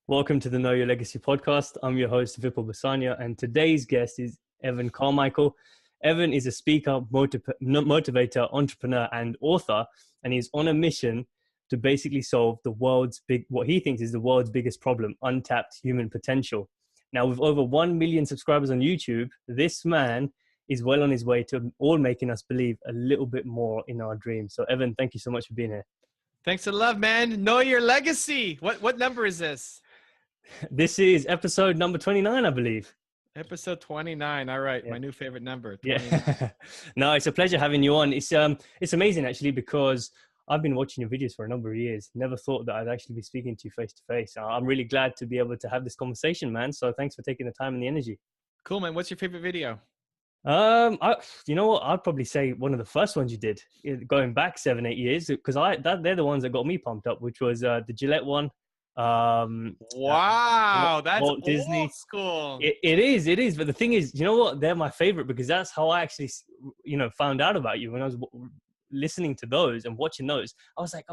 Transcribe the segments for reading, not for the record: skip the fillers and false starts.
Welcome to the Know Your Legacy podcast. I'm your host, Vipul Basanya, and today's guest is Evan Carmichael. Evan is a speaker, motivator, entrepreneur, and author, and he's on a mission to basically solve what he thinks is the world's biggest problem, untapped human potential. Now, with over 1 million subscribers on YouTube, this man is well on his way to all making us believe a little bit more in our dreams. So, Evan, thank you so much for being here. Thanks and love, man. Know your legacy. What number is this? This is episode number 29, I believe. Episode 29. All right. Yeah. My new favorite number. 29. Yeah. No, it's a pleasure having you on. It's amazing actually, because I've been watching your videos for a number of years. Never thought that I'd actually be speaking to you face to face. I'm really glad to be able to have this conversation, man. So thanks for taking the time and the energy. Cool, man. What's your favorite video? You know what? I'd probably say one of the first ones you did, going back 7-8 years, because they're the ones that got me pumped up, which was the Gillette one. Wow, that's Walt Disney. old school. It is. But the thing is, you know what? They're my favorite because that's how I actually, found out about you when I was listening to those and watching those. I was like,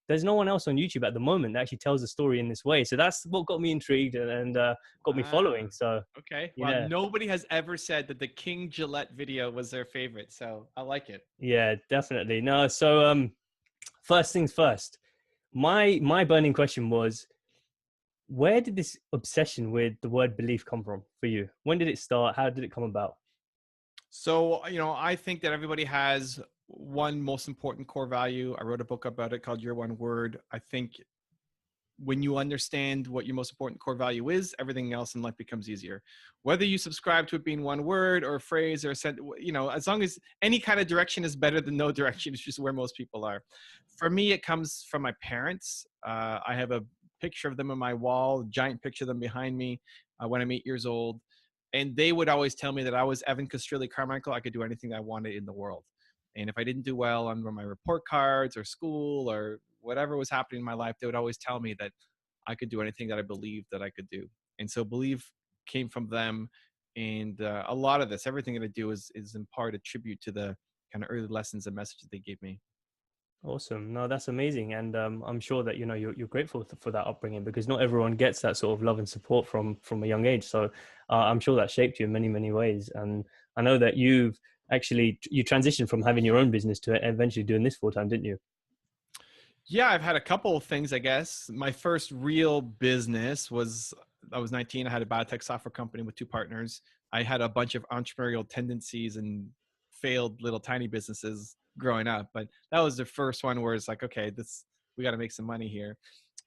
there's no one else on YouTube at the moment that actually tells the story in this way. So that's what got me intrigued and got me following. So okay, yeah. Well, nobody has ever said that the King Gillette video was their favorite, so I like it. Yeah, definitely. No, so first things first. My burning question was, where did this obsession with the word belief come from for you? When did it start? How did it come about? So, I think that everybody has one most important core value. I wrote a book about it called Your One Word. I think when you understand what your most important core value is, everything else in life becomes easier. Whether you subscribe to it being one word or a phrase or a sentence, as long as any kind of direction is better than no direction, it's just where most people are. For me, it comes from my parents. I have a picture of them on my wall, giant picture of them behind me when I'm 8 years old. And they would always tell me that I was Evan Carmichael. I could do anything I wanted in the world. And if I didn't do well on my report cards or school or whatever was happening in my life, they would always tell me that I could do anything that I believed that I could do. And so belief came from them. And a lot of this, everything that I do is in part a tribute to the kind of early lessons and messages they gave me. Awesome. No, that's amazing. And I'm sure that, you're grateful for that upbringing, because not everyone gets that sort of love and support from a young age. So I'm sure that shaped you in many, many ways. And I know that you transitioned from having your own business to eventually doing this full time, didn't you? Yeah, I've had a couple of things, I guess. My first real business was, I was 19. I had a biotech software company with 2 partners. I had a bunch of entrepreneurial tendencies and failed little tiny businesses growing up, but that was the first one where it's like, okay, we got to make some money here.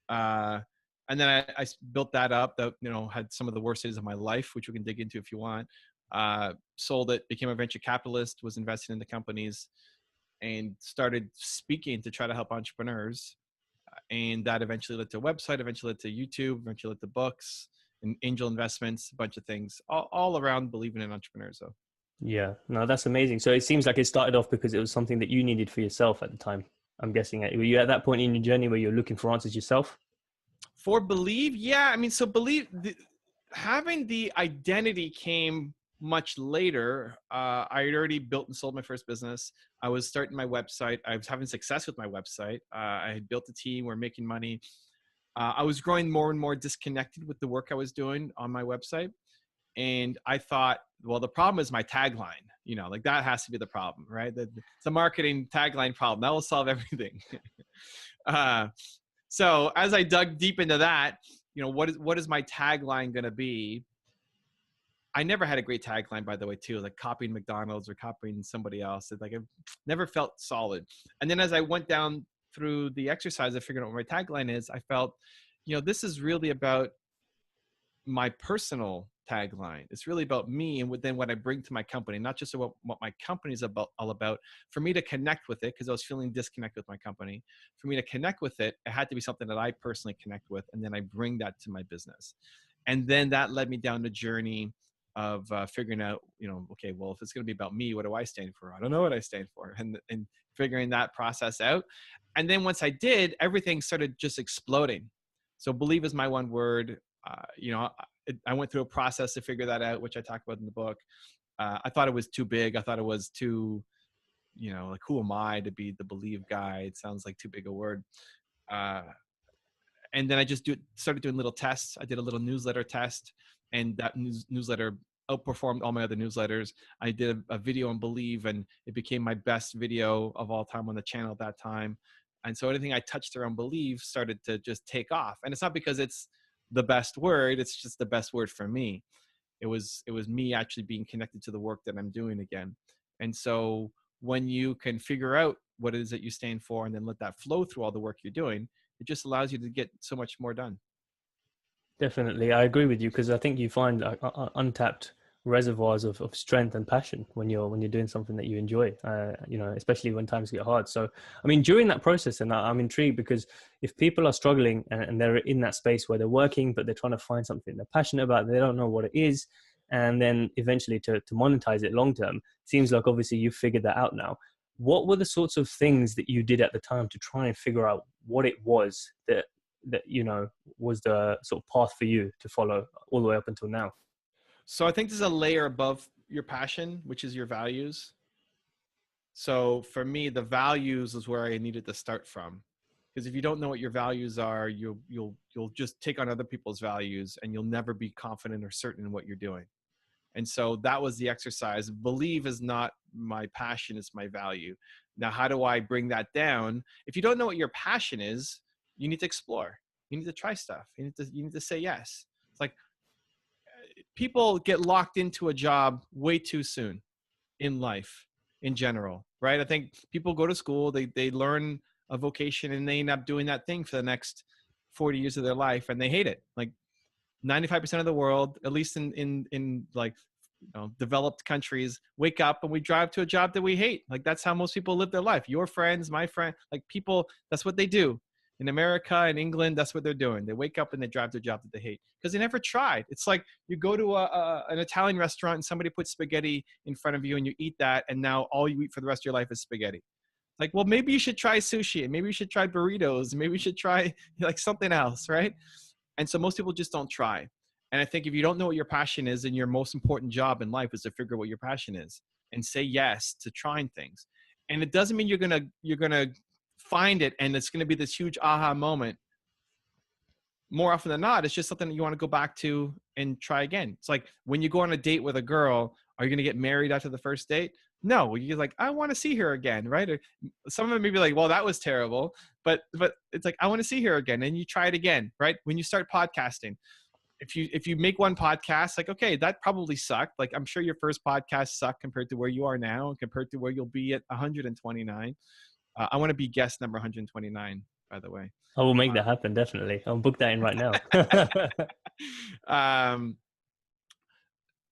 And then I built that up, that, had some of the worst days of my life, which we can dig into if you want. Sold it, became a venture capitalist, was investing in the companies, and started speaking to try to help entrepreneurs. And that eventually led to a website, eventually led to YouTube, eventually led to books and angel investments, a bunch of things, all around believing in entrepreneurs though. Yeah, no, that's amazing. So it seems like it started off because it was something that you needed for yourself at the time. I'm guessing. Were you at that point in your journey where you're looking for answers yourself? For believe, yeah. I mean, so having the identity came much later. I had already built and sold my first business. I was starting my website. I was having success with my website. I had built a team. We're making money. I was growing more and more disconnected with the work I was doing on my website. And I thought, well, the problem is my tagline, like that has to be the problem, right? It's a marketing tagline problem. That will solve everything. So as I dug deep into that, what is my tagline going to be? I never had a great tagline, by the way, too, like copying McDonald's or copying somebody else. It never felt solid. And then as I went down through the exercise of figuring out what my tagline is, I felt, this is really about my personal tagline. It's really about me and then what I bring to my company, not just about what my company is all about. For me to connect with it, because I was feeling disconnected with my company, for me to connect with it, it had to be something that I personally connect with, and then I bring that to my business. And then that led me down the journey of figuring out, okay, well, if it's going to be about me, what do I stand for? I don't know what I stand for, and figuring that process out. And then once I did, everything started just exploding. So believe is my one word. I went through a process to figure that out, which I talk about in the book. I thought it was too big. I thought it was too, like, who am I to be the believe guy? It sounds like too big a word. And then I just started doing little tests. I did a little newsletter test, and that newsletter outperformed all my other newsletters. I did a video on Believe, and it became my best video of all time on the channel at that time. And so anything I touched around Believe started to just take off. And it's not because it's the best word, it's just the best word for me. It was me actually being connected to the work that I'm doing again. And so when you can figure out what it is that you stand for and then let that flow through all the work you're doing, it just allows you to get so much more done. Definitely. I agree with you, because I think you find untapped reservoirs of strength and passion when you're doing something that you enjoy, especially when times get hard. So, I mean, during that process, and I'm intrigued, because if people are struggling and they're in that space where they're working, but they're trying to find something they're passionate about, they don't know what it is, and then eventually to monetize it long term, seems like obviously you've figured that out now. What were the sorts of things that you did at the time to try and figure out what it was that was the sort of path for you to follow all the way up until now? So I think there's a layer above your passion, which is your values. So for me, the values is where I needed to start from. Because if you don't know what your values are, you'll just take on other people's values, and you'll never be confident or certain in what you're doing. And so that was the exercise. Believe is not my passion, it's my value. Now, how do I bring that down? If you don't know what your passion is, you need to explore. You need to try stuff. You need to say yes. It's like people get locked into a job way too soon in life in general, right? I think people go to school, they learn a vocation, and they end up doing that thing for the next 40 years of their life, and they hate it. Like 95% of the world, at least in like developed countries, wake up and we drive to a job that we hate. Like that's how most people live their life. Your friends, my friend, like people, that's what they do. In America and England, that's what they're doing. They wake up and they drive to a job that they hate because they never tried. It's like you go to an Italian restaurant and somebody puts spaghetti in front of you and you eat that, and now all you eat for the rest of your life is spaghetti. Like, well, maybe you should try sushi, and maybe you should try burritos, and maybe you should try like something else, right? And so most people just don't try. And I think if you don't know what your passion is, then your most important job in life is to figure out what your passion is and say yes to trying things. And it doesn't mean you're gonna find it and it's gonna be this huge aha moment. More often than not, it's just something that you want to go back to and try again. It's like when you go on a date with a girl, are you gonna get married after the first date? No, you're like, I want to see her again, right? Or some of them may be like, well, that was terrible, but it's like, I want to see her again, and you try it again, right? When you start podcasting, if you make one podcast, like, okay, that probably sucked. Like, I'm sure your first podcast sucked compared to where you are now, and compared to where you'll be at 129. I want to be guest number 129, by the way. I will make that happen, definitely. I'll book that in right now.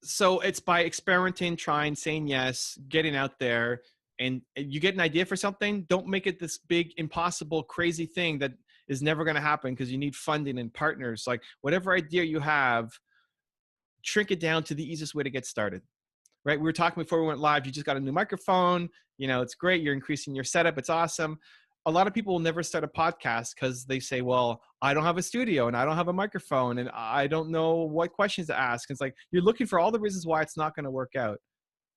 So it's by experimenting, trying, saying yes, getting out there, and you get an idea for something. Don't make it this big, impossible, crazy thing that is never going to happen because you need funding and partners. Like whatever idea you have, shrink it down to the easiest way to get started, right? We were talking before we went live. You just got a new microphone. It's great. You're increasing your setup. It's awesome. A lot of people will never start a podcast because they say, well, I don't have a studio and I don't have a microphone and I don't know what questions to ask. It's like you're looking for all the reasons why it's not going to work out.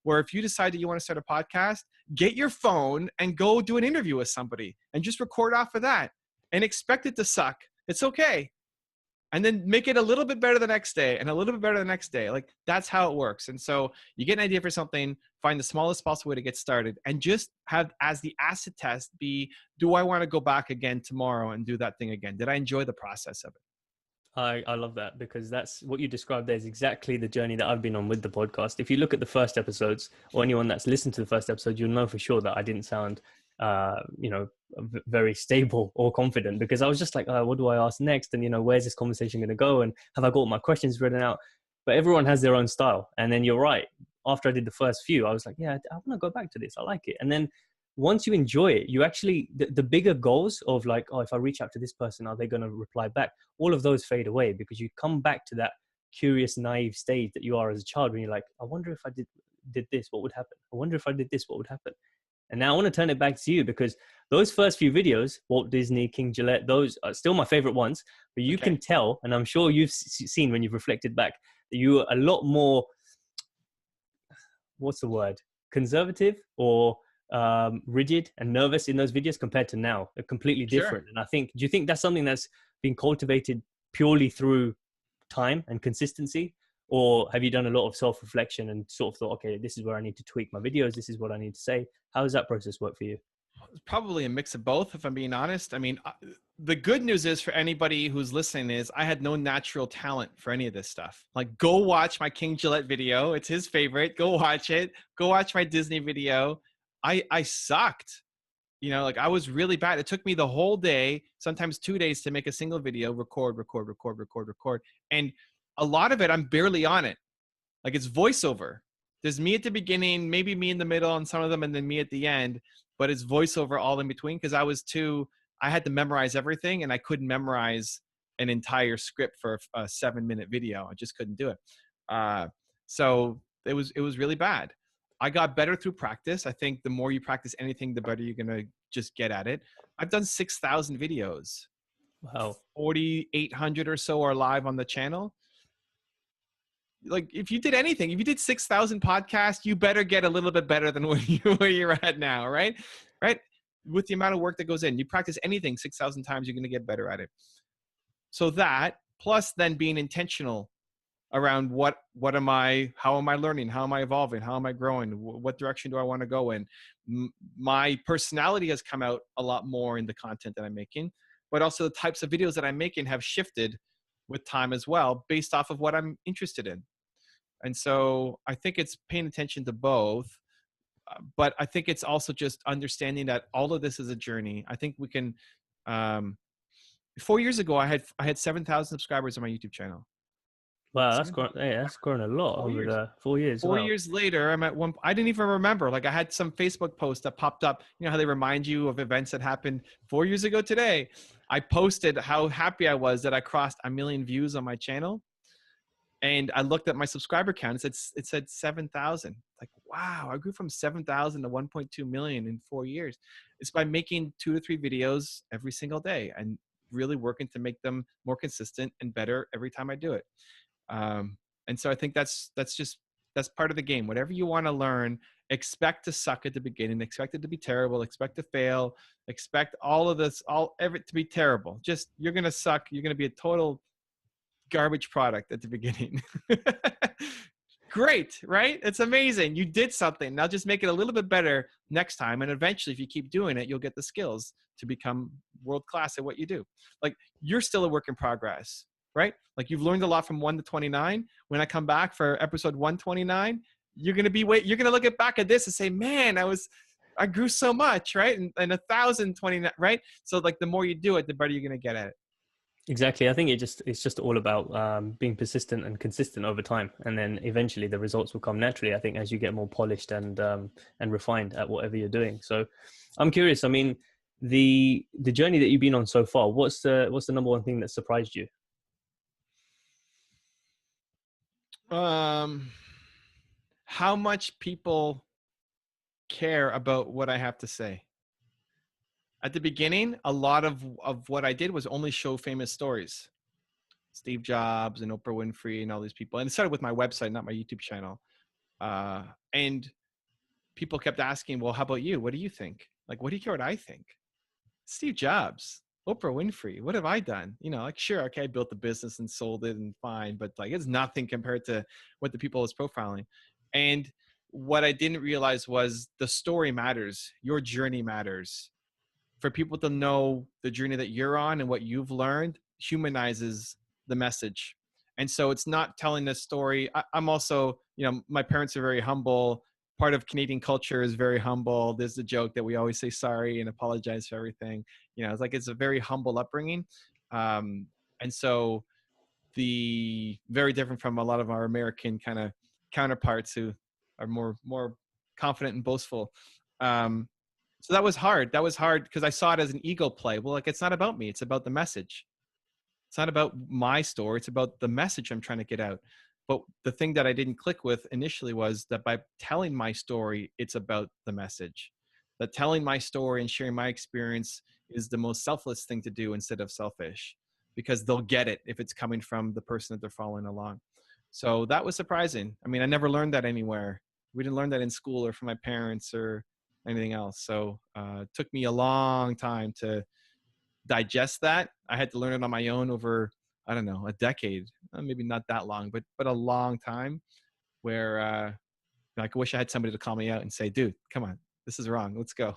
Where if you decide that you want to start a podcast, get your phone and go do an interview with somebody and just record off of that and expect it to suck. It's okay. And then make it a little bit better the next day and a little bit better the next day. Like that's how it works. And so you get an idea for something, find the smallest possible way to get started, and just have as the acid test be, do I want to go back again tomorrow and do that thing again? Did I enjoy the process of it? I love that, because that's what you described there is exactly the journey that I've been on with the podcast. If you look at the first episodes, or anyone that's listened to the first episode, you'll know for sure that I didn't sound very stable or confident, because I was just like, what do I ask next? And where's this conversation going to go? And have I got all my questions written out? But everyone has their own style. And then you're right. After I did the first few, I was like, yeah, I want to go back to this. I like it. And then once you enjoy it, you actually, the bigger goals of like, if I reach out to this person, are they going to reply back? All of those fade away, because you come back to that curious, naive stage that you are as a child, when you're like, I wonder if I did this, what would happen? I wonder if I did this, what would happen? And now I want to turn it back to you, because those first few videos, Walt Disney, King Gillette, those are still my favorite ones. But you can tell, and I'm sure you've seen when you've reflected back, that you are a lot more, what's the word? Conservative or rigid and nervous in those videos compared to now. They're completely different. Sure. And I think, do you think that's something that's been cultivated purely through time and consistency? Or have you done a lot of self-reflection and sort of thought, okay, this is where I need to tweak my videos, this is what I need to say? How does that process work for you? Probably a mix of both, if I'm being honest. I mean, the good news is for anybody who's listening is I had no natural talent for any of this stuff. Like, go watch my King Gillette video. It's his favorite. Go watch it. Go watch my Disney video. I sucked. You know, like I was really bad. It took me the whole day, sometimes 2 days to make a single video, record. And a lot of it, I'm barely on it. Like it's voiceover. There's me at the beginning, maybe me in the middle on some of them, and then me at the end, but it's voiceover all in between because I had to memorize everything and I couldn't memorize an entire script for a 7-minute video. I just couldn't do it. So it was really bad. I got better through practice. I think the more you practice anything, the better you're going to just get at it. I've done 6,000 videos. Wow. 4,800 or so are live on the channel. Like if you did anything, if you did 6,000 podcasts, you better get a little bit better than where you're at now, right? Right? With the amount of work that goes in, you practice anything 6,000 times, you're going to get better at it. So that, plus then being intentional around how am I learning? How am I evolving? How am I growing? What direction do I want to go in? My personality has come out a lot more in the content that I'm making, but also the types of videos that I'm making have shifted with time as well, based off of what I'm interested in. And so I think it's paying attention to both, but I think it's also just understanding that all of this is a journey. I think we can, 4 years ago, I had 7,000 subscribers on my YouTube channel. Wow, that's grown a lot over the 4 years. 4 years later, I'm at one. I didn't even remember. Like I had some Facebook post that popped up. You know how they remind you of events that happened 4 years ago today. I posted how happy I was that I crossed 1 million views on my channel, and I looked at my subscriber count. It said 7,000. Like wow, I grew from 7,000 to 1.2 million in 4 years. It's by making 2 to 3 videos every single day and really working to make them more consistent and better every time I do it. And so I think that's part of the game. Whatever you want to learn, expect to suck at the beginning, expect it to be terrible, expect to fail, expect all of this, to be terrible. Just, you're going to suck. You're going to be a total garbage product at the beginning. Great, right? It's amazing. You did something. Now just make it a little bit better next time. And eventually, if you keep doing it, you'll get the skills to become world-class at what you do. Like you're still a work in progress, right? Like you've learned a lot from 1 to 29. When I come back for episode 129, you're going to look back at this and say, man, I grew so much, right? And 1,029, right? So like the more you do it, the better you're going to get at it. Exactly. I think it's just all about being persistent and consistent over time, and then eventually the results will come naturally. I think as you get more polished and refined at whatever you're doing. So, I'm curious. I mean, the journey that you've been on so far. What's the number one thing that surprised you? How much people care about what I have to say. At the beginning, a lot of what I did was only show famous stories. Steve Jobs and Oprah Winfrey and all these people. And it started with my website, not my YouTube channel. And people kept asking, well, how about you? What do you think? Like, what do you care what I think? Steve Jobs, Oprah Winfrey, what have I done? You know, like, sure, okay, I built the business and sold it and fine, but like, it's nothing compared to what the people was profiling. And what I didn't realize was the story matters. Your journey matters. For people to know the journey that you're on and what you've learned humanizes the message. And so it's not telling this story. I'm also, you know, my parents are very humble. Part of Canadian culture is very humble. There's a joke that we always say sorry and apologize for everything. You know, it's a very humble upbringing. And so very different from a lot of our American kind of counterparts who are more confident and boastful. So that was hard. That was hard because I saw it as an ego play. Well, like, it's not about me. It's about the message. It's not about my story. It's about the message I'm trying to get out. But the thing that I didn't click with initially was that by telling my story, it's about the message. That telling my story and sharing my experience is the most selfless thing to do instead of selfish, because they'll get it if it's coming from the person that they're following along. So that was surprising. I mean, I never learned that anywhere. We didn't learn that in school or from my parents or anything else. So it took me a long time to digest that. I had to learn it on my own over, I don't know, a decade, maybe not that long, but a long time, where like I wish I had somebody to call me out and say, dude, come on, this is wrong. Let's go.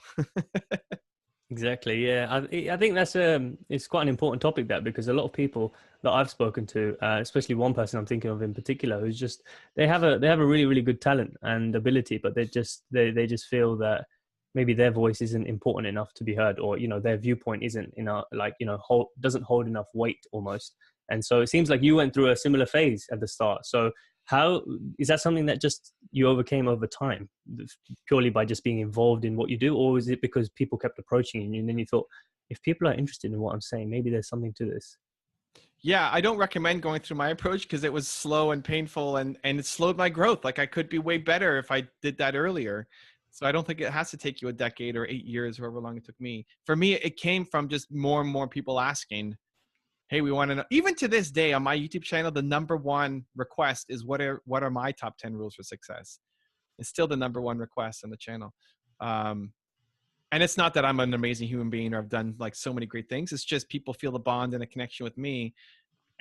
Exactly. Yeah, I think that's it's quite an important topic, that, because a lot of people that I've spoken to, especially one person I'm thinking of in particular, who's just they have a really really good talent and ability, but they just feel that maybe their voice isn't important enough to be heard, or their viewpoint isn't doesn't hold enough weight almost. And so it seems like you went through a similar phase at the start. So how is that something that just you overcame over time, purely by just being involved in what you do, or is it because people kept approaching you and then you thought, if people are interested in what I'm saying, maybe there's something to this? Yeah, I don't recommend going through my approach because it was slow and painful, and it slowed my growth. Like I could be way better if I did that earlier. So I don't think it has to take you a decade or 8 years, however long it took me. For me, it came from just more and more people asking, hey, we want to know. Even to this day on my YouTube channel, the number one request is what are my top 10 rules for success? It's still the number one request on the channel. And it's not that I'm an amazing human being or I've done like so many great things. It's just people feel the bond and a connection with me,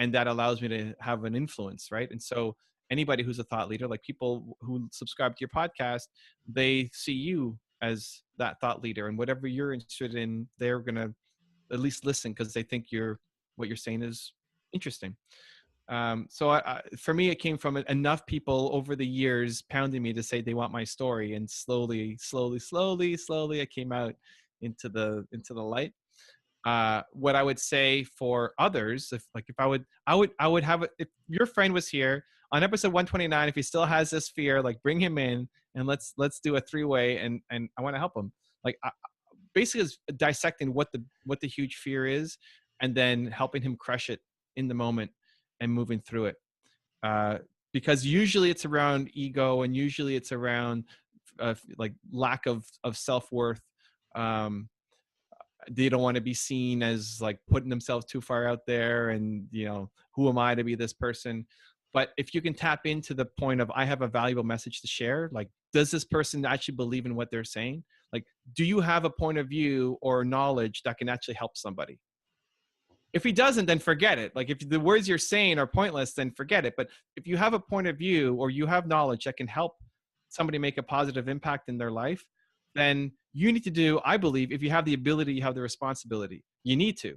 and that allows me to have an influence, right? And so anybody who's a thought leader, like people who subscribe to your podcast, they see you as that thought leader, and whatever you're interested in, they're going to at least listen because they think what you're saying is interesting. So for me, it came from enough people over the years pounding me to say they want my story, and slowly, I came out into the light. What I would say for others, if I would have, if your friend was here on episode 129, if he still has this fear, like bring him in and let's do a 3-way, and I want to help him. Like basically, is dissecting what the huge fear is, and then helping him crush it in the moment and moving through it. Because usually it's around ego, and usually it's around like lack of self-worth. They don't want to be seen as like putting themselves too far out there, and who am I to be this person? But if you can tap into the point of, I have a valuable message to share, like, does this person actually believe in what they're saying? Like, do you have a point of view or knowledge that can actually help somebody? If he doesn't, then forget it. Like, if the words you're saying are pointless, then forget it. But if you have a point of view or you have knowledge that can help somebody make a positive impact in their life, then you need to do, I believe, if you have the ability, you have the responsibility. You need to.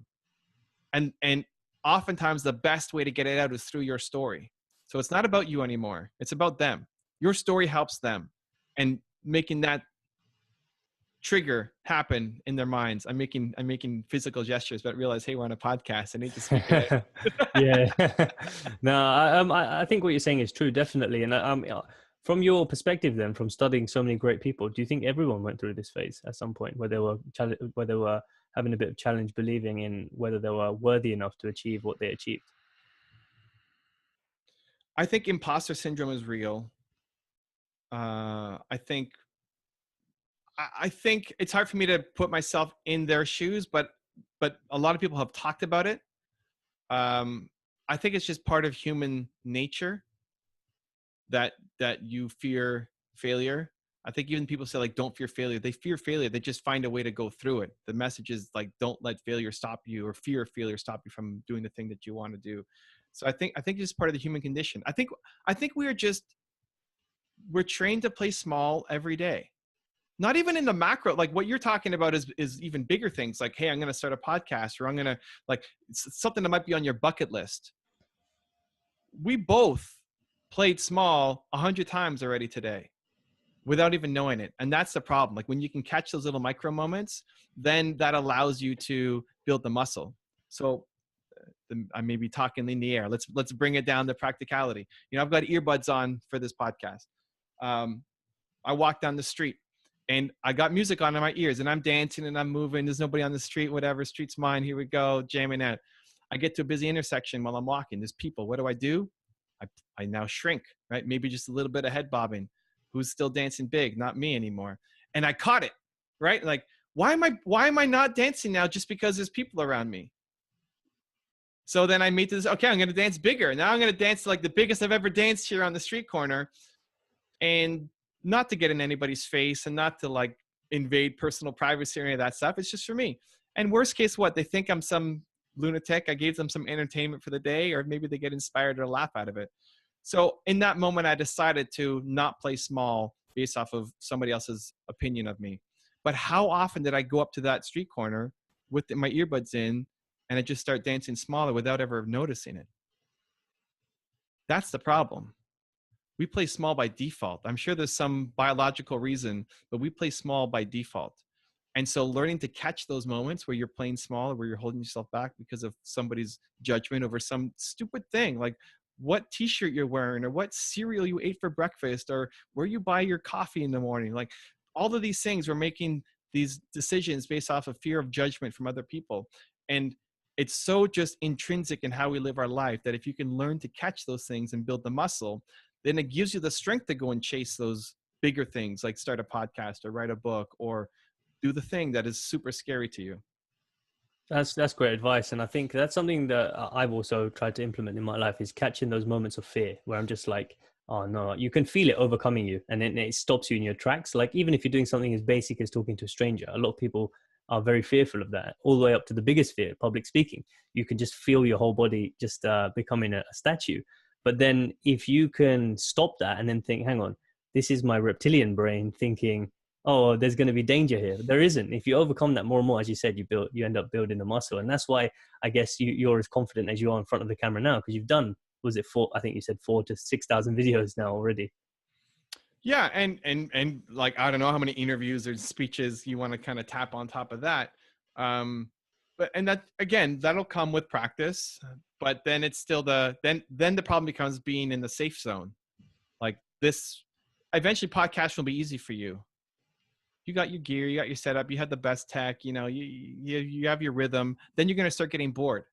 And oftentimes the best way to get it out is through your story. So it's not about you anymore. It's about them. Your story helps them, and making that trigger happen in their minds. I'm making physical gestures, but realize, hey, we're on a podcast. I need to speak it out. Yeah. No, I think what you're saying is true, definitely. And from your perspective, then, from studying so many great people, do you think everyone went through this phase at some point where they were having a bit of challenge believing in whether they were worthy enough to achieve what they achieved? I think imposter syndrome is real. I think it's hard for me to put myself in their shoes, but a lot of people have talked about it. I think it's just part of human nature that you fear failure. I think even people say, like, don't fear failure. They fear failure. They just find a way to go through it. The message is like, don't let failure stop you, or fear of failure stop you from doing the thing that you want to do. So I think it's just part of the human condition. I think we're trained to play small every day. Not even in the macro, like what you're talking about is even bigger things, like, hey, I'm going to start a podcast, or I'm going to, like, something that might be on your bucket list. We both played small 100 times already today without even knowing it. And that's the problem. Like, when you can catch those little micro moments, then that allows you to build the muscle. So I may be talking in the air. Let's bring it down to practicality. I've got earbuds on for this podcast. I walk down the street and I got music on in my ears, and I'm dancing and I'm moving. There's nobody on the street, whatever. Street's mine. Here we go, jamming out. I get to a busy intersection while I'm walking. There's people. What do? I now shrink, right? Maybe just a little bit of head bobbing. Who's still dancing big? Not me anymore. And I caught it, right? Like, why am I not dancing now just because there's people around me? So then I made this, okay, I'm going to dance bigger. Now I'm going to dance like the biggest I've ever danced here on the street corner. And not to get in anybody's face and not to like invade personal privacy or any of that stuff. It's just for me. And worst case, what? They think I'm some lunatic. I gave them some entertainment for the day, or maybe they get inspired or laugh out of it. So in that moment, I decided to not play small based off of somebody else's opinion of me. But how often did I go up to that street corner with my earbuds in and I just start dancing smaller without ever noticing it? That's the problem. We play small by default. I'm sure there's some biological reason, but we play small by default. And so learning to catch those moments where you're playing small or where you're holding yourself back because of somebody's judgment over some stupid thing, like what t-shirt you're wearing or what cereal you ate for breakfast or where you buy your coffee in the morning, like all of these things, we're making these decisions based off of fear of judgment from other people. And it's so just intrinsic in how we live our life that if you can learn to catch those things and build the muscle, then it gives you the strength to go and chase those bigger things, like start a podcast or write a book or do the thing that is super scary to you. That's great advice, and I think that's something that I've also tried to implement in my life is catching those moments of fear where I'm just like, oh no, you can feel it overcoming you, and then it stops you in your tracks. Like even if you're doing something as basic as talking to a stranger, a lot of people are very fearful of that, all the way up to the biggest fear, public speaking. You can just feel your whole body just becoming a statue. But then if you can stop that and then think, hang on, this is my reptilian brain thinking, oh, there's going to be danger here. There isn't. If you overcome that more and more, as you said, you end up building the muscle. And that's why I guess you're as confident as you are in front of the camera now, because you've done, was it I think you said 4,000 to 6,000 videos now already. Yeah. And like, I don't know how many interviews or speeches you want to kind of tap on top of that. And that, again, that'll come with practice, but then it's still then the problem becomes being in the safe zone. Like this, eventually podcast will be easy for you. You got your gear, you got your setup, you have the best tech, you have your rhythm. Then you're going to start getting bored.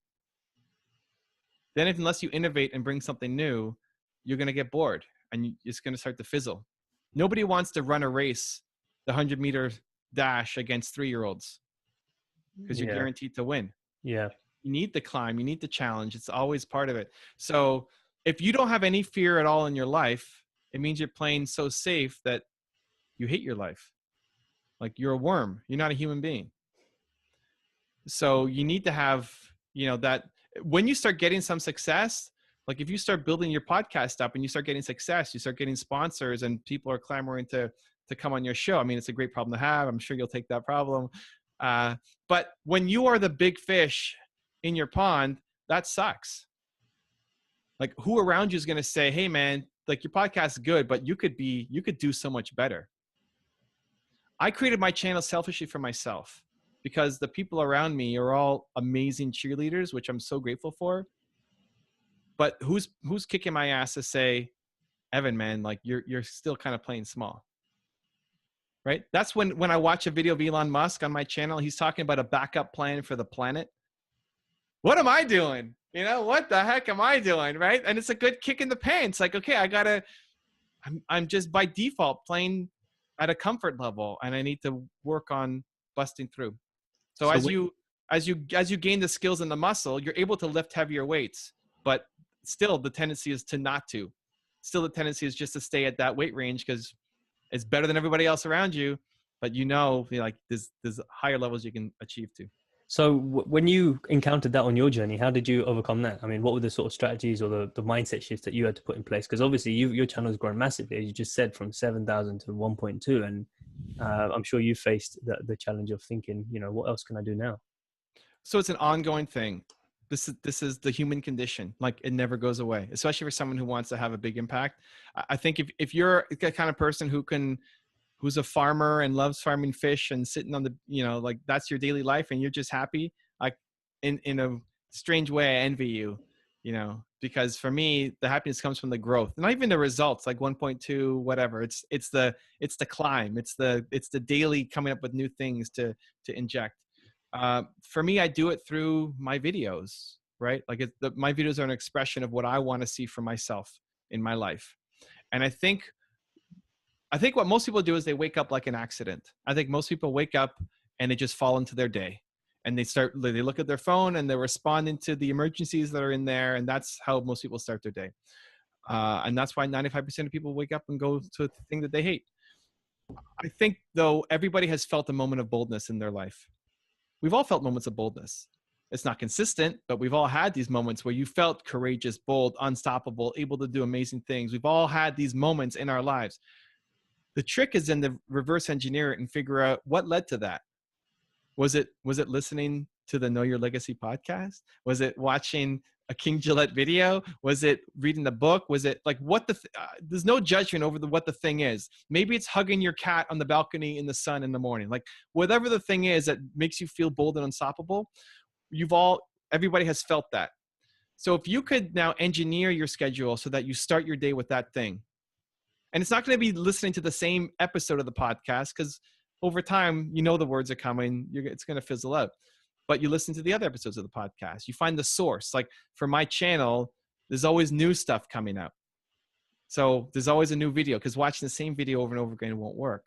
Then unless you innovate and bring something new, you're going to get bored and it's going to start to fizzle. Nobody wants to run a race, the 100-meter dash against 3-year-olds because you're guaranteed to win. Yeah. You need the climb, you need the challenge. It's always part of it. So if you don't have any fear at all in your life, it means you're playing so safe that you hate your life. Like you're a worm, you're not a human being. So you need to have, that when you start getting some success, like if you start building your podcast up and you start getting success, you start getting sponsors and people are clamoring to come on your show. I mean, it's a great problem to have. I'm sure you'll take that problem. But when you are the big fish in your pond, that sucks. Like who around you is going to say, hey man, like your podcast is good, but you could do so much better. I created my channel selfishly for myself because the people around me are all amazing cheerleaders, which I'm so grateful for. But who's kicking my ass to say, Evan, man, like you're still kind of playing small, right? That's when I watch a video of Elon Musk on my channel, he's talking about a backup plan for the planet. What am I doing? What the heck am I doing, right? And it's a good kick in the pants. Like, okay, I'm just by default playing at a comfort level and I need to work on busting through. So as you gain the skills and the muscle, you're able to lift heavier weights, but still the tendency is to not to. Still the tendency is just to stay at that weight range because it's better than everybody else around you, but like there's higher levels you can achieve to. So when you encountered that on your journey, how did you overcome that? I mean, what were the sort of strategies or the mindset shifts that you had to put in place? Because obviously your channel has grown massively, as you just said, from 7,000 to 1.2. And I'm sure you faced the challenge of thinking, what else can I do now? So it's an ongoing thing. This is the human condition. Like it never goes away, especially for someone who wants to have a big impact. I think if you're the kind of person who's a farmer and loves farming fish and sitting on the, like that's your daily life and you're just happy, like in a strange way, I envy you, because for me, the happiness comes from the growth, not even the results, like 1.2, whatever. It's the climb. It's the daily coming up with new things to inject. For me, I do it through my videos, right? Like my videos are an expression of what I want to see for myself in my life. And I think what most people do is they wake up like an accident. I think most people wake up and they just fall into their day and they look at their phone and they're responding to the emergencies that are in there. And that's how most people start their day. And that's why 95% of people wake up and go to the thing that they hate. I think though, everybody has felt a moment of boldness in their life. We've all felt moments of boldness. It's not consistent, but we've all had these moments where you felt courageous, bold, unstoppable, able to do amazing things. We've all had these moments in our lives. The trick is in the reverse engineer it and figure out what led to that. Was it listening to the Know Your Legacy podcast? Was it watching a King Gillette video? Was it reading the book? Was it like there's no judgment over what the thing is. Maybe it's hugging your cat on the balcony in the sun in the morning. Like whatever the thing is that makes you feel bold and unstoppable, everybody has felt that. So if you could now engineer your schedule so that you start your day with that thing, and it's not going to be listening to the same episode of the podcast because over time, the words are coming, it's going to fizzle out. But you listen to the other episodes of the podcast. You find the source. Like for my channel, there's always new stuff coming out. So there's always a new video because watching the same video over and over again won't work.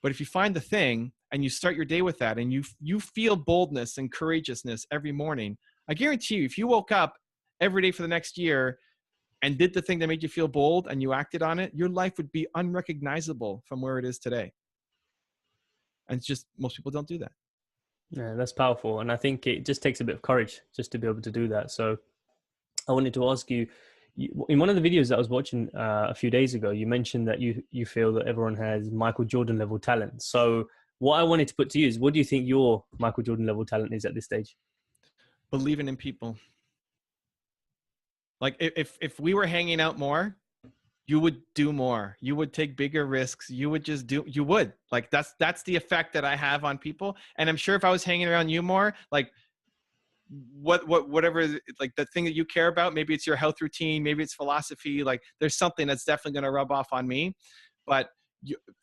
But if you find the thing and you start your day with that and you feel boldness and courageousness every morning, I guarantee you, if you woke up every day for the next year and did the thing that made you feel bold and you acted on it, your life would be unrecognizable from where it is today. And it's just, most people don't do that. Yeah, that's powerful. And I think it just takes a bit of courage just to be able to do that. So I wanted to ask you, in one of the videos that I was watching a few days ago, you mentioned that you feel that everyone has Michael Jordan level talent. So what I wanted to put to you is, what do you think your Michael Jordan level talent is at this stage? Believing in people. Like if we were hanging out more, you would do more. You would take bigger risks. You would like, that's the effect that I have on people. And I'm sure if I was hanging around you more, like whatever, like the thing that you care about, maybe it's your health routine, maybe it's philosophy, like there's something that's definitely going to rub off on me. But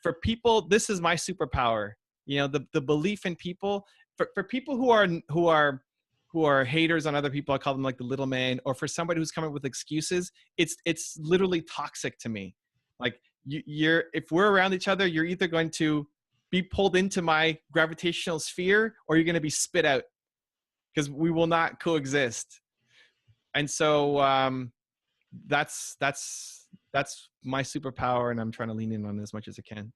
for people, this is my superpower, the belief in people. For people who are haters on other people, I call them like the little man, or for somebody who's coming up with excuses, it's literally toxic to me. Like if we're around each other, you're either going to be pulled into my gravitational sphere or you're going to be spit out, because we will not coexist. And so that's my superpower, and I'm trying to lean in on it as much as I can.